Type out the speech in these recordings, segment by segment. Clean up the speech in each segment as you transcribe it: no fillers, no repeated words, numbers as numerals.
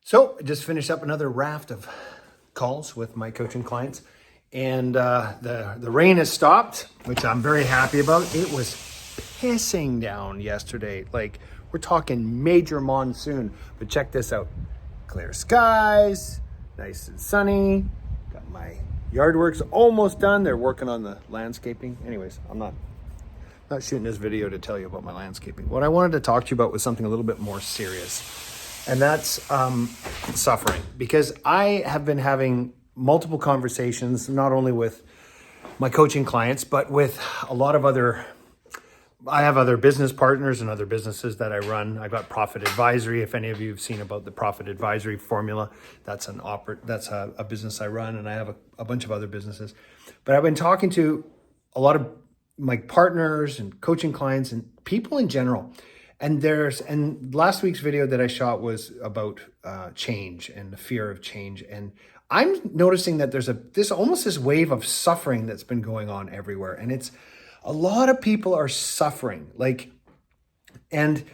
So I just finished up another raft of calls with my coaching clients, and the rain has stopped, which I'm very happy about. It was pissing down yesterday, like we're talking major monsoon. But check this out: clear skies, nice and sunny. Got my yard works almost done. They're working on the landscaping. Anyways, I'm not shooting this video to tell you about my landscaping. What I wanted to talk to you about was something a little bit more serious. And that's suffering, because I have been having multiple conversations, not only with my coaching clients, but with a lot of I have other business partners and other businesses that I run. I got Profit Advisory. If any of you have seen about the Profit Advisory formula, that's a business I run, and I have a bunch of other businesses. But I've been talking to a lot of my partners and coaching clients and people in general. And last week's video that I shot was about change and the fear of change. And I'm noticing that there's this wave of suffering that's been going on everywhere. And it's a lot of people are suffering. And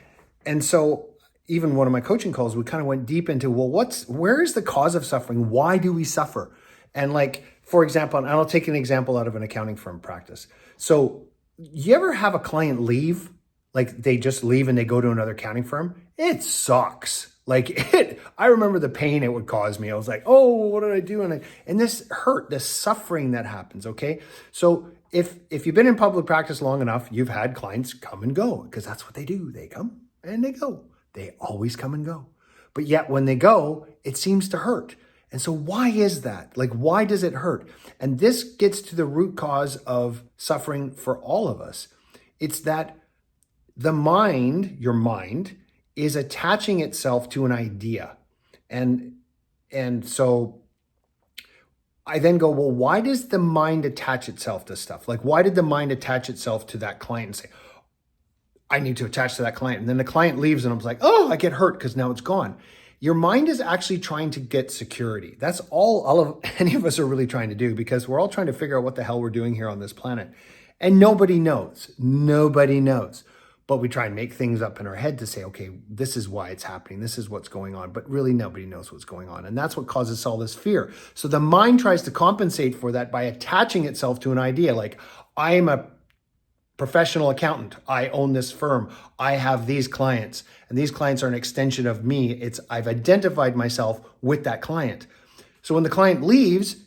so even one of my coaching calls, we kind of went deep into, where is the cause of suffering? Why do we suffer? And for example, and I'll take an example out of an accounting firm practice. So you ever have a client leave? Like they just leave and they go to another accounting firm? It sucks. I remember the pain it would cause me. I was like, oh, what did I do? And this hurt, the suffering that happens, okay? So if you've been in public practice long enough, you've had clients come and go, because that's what they do. They come and they go. They always come and go. But yet when they go, it seems to hurt. And so why is that? Why does it hurt? And this gets to the root cause of suffering for all of us. It's that your mind is attaching itself to an idea. And so I then go, well, why does the mind attach itself to stuff? Why did the mind attach itself to that client and say, I need to attach to that client? And then the client leaves and I'm like, oh, I get hurt because now it's gone. Your mind is actually trying to get security. That's all any of us are really trying to do, because we're all trying to figure out what the hell we're doing here on this planet. And nobody knows. Nobody knows. But we try and make things up in our head to say, okay, this is why it's happening. This is what's going on. But really, nobody knows what's going on. And that's what causes all this fear. So the mind tries to compensate for that by attaching itself to an idea. I am a professional accountant. I own this firm. I have these clients. And these clients are an extension of me. I've identified myself with that client. So when the client leaves,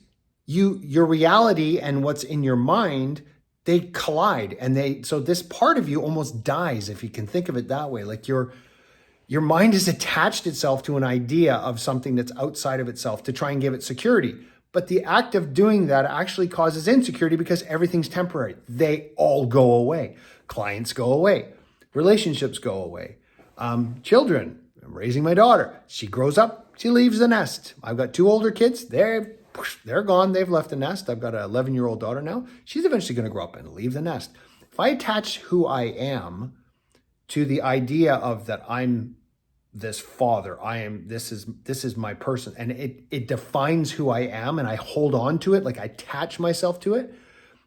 your reality and what's in your mind, they collide, and so this part of you almost dies, if you can think of it that way. Your mind has attached itself to an idea of something that's outside of itself to try and give it security. But the act of doing that actually causes insecurity, because everything's temporary. They all go away. Clients go away. Relationships go away. Children, I'm raising my daughter. She grows up, she leaves the nest. I've got 2 older kids. They're gone. They've left the nest. I've got an 11-year-old daughter now. She's eventually going to grow up and leave the nest. If I attach who I am to the idea of that I'm this father, this is my person, and it defines who I am, and I hold on to it, I attach myself to it,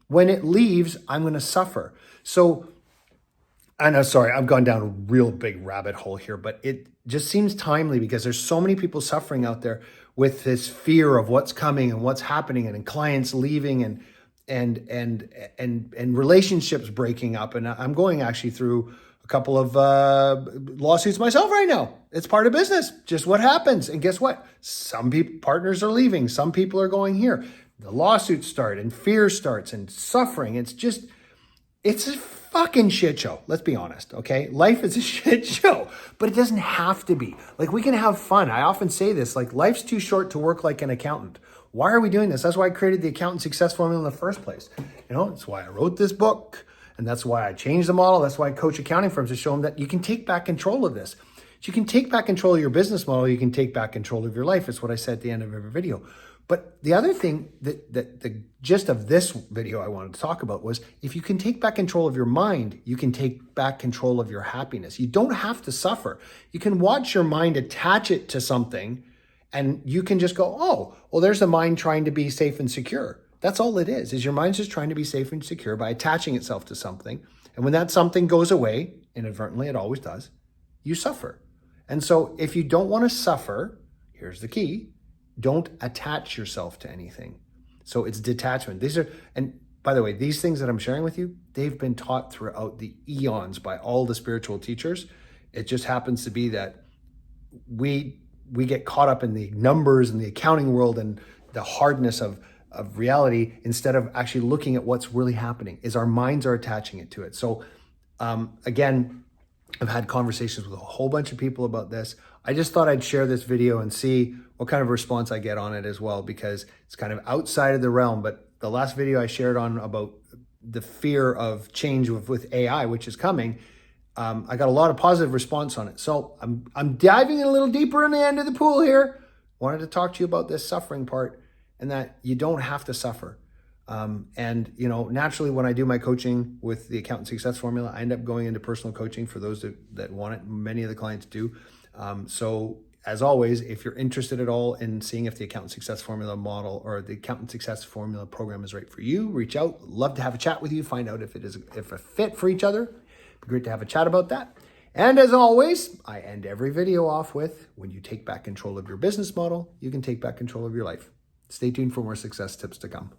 when it leaves, I'm going to suffer. So, I know, sorry, I've gone down a real big rabbit hole here, but it just seems timely, because there's so many people suffering out there with this fear of what's coming and what's happening, and clients leaving and relationships breaking up. And I'm going actually through a couple of lawsuits myself right now. It's part of business, just what happens. And guess what? Some partners are leaving. Some people are going here. The lawsuits start and fear starts and suffering. It's a fucking shit show. Let's be honest, okay? Life is a shit show, but it doesn't have to be. We can have fun. I often say this, life's too short to work like an accountant. Why are we doing this? That's why I created the Accountant Success Formula in the first place. That's why I wrote this book, and that's why I changed the model. That's why I coach accounting firms, to show them that you can take back control of this. You can take back control of your business model. You can take back control of your life. It's what I said at the end of every video. But the other thing that the gist of this video I wanted to talk about was, if you can take back control of your mind, you can take back control of your happiness. You don't have to suffer. You can watch your mind attach it to something, and you can just go, oh, well, there's the mind trying to be safe and secure. That's all it is your mind's just trying to be safe and secure by attaching itself to something. And when that something goes away, inadvertently, it always does, you suffer. And so if you don't want to suffer, here's the key, don't attach yourself to anything. So it's detachment. These are, and by the way, these things that I'm sharing with you, they've been taught throughout the eons by all the spiritual teachers. It just happens to be that we get caught up in the numbers and the accounting world and the hardness of reality instead of actually looking at what's really happening, is our minds are attaching it to it. So again, I've had conversations with a whole bunch of people about this. I just thought I'd share this video and see what kind of response I get on it as well, because it's kind of outside of the realm. But the last video I shared on about the fear of change with AI, which is coming, I got a lot of positive response on it. So I'm diving in a little deeper in the end of the pool here. Wanted to talk to you about this suffering part, and that you don't have to suffer. And naturally, when I do my coaching with the Accountant Success Formula, I end up going into personal coaching for those that want it. Many of the clients do. So as always, if you're interested at all in seeing if the Accountant Success Formula model or the Accountant Success Formula program is right for you, reach out. Love to have a chat with you, find out if a fit for each other. It'd be great to have a chat about that. And as always, I end every video off with, when you take back control of your business model, you can take back control of your life. Stay tuned for more success tips to come.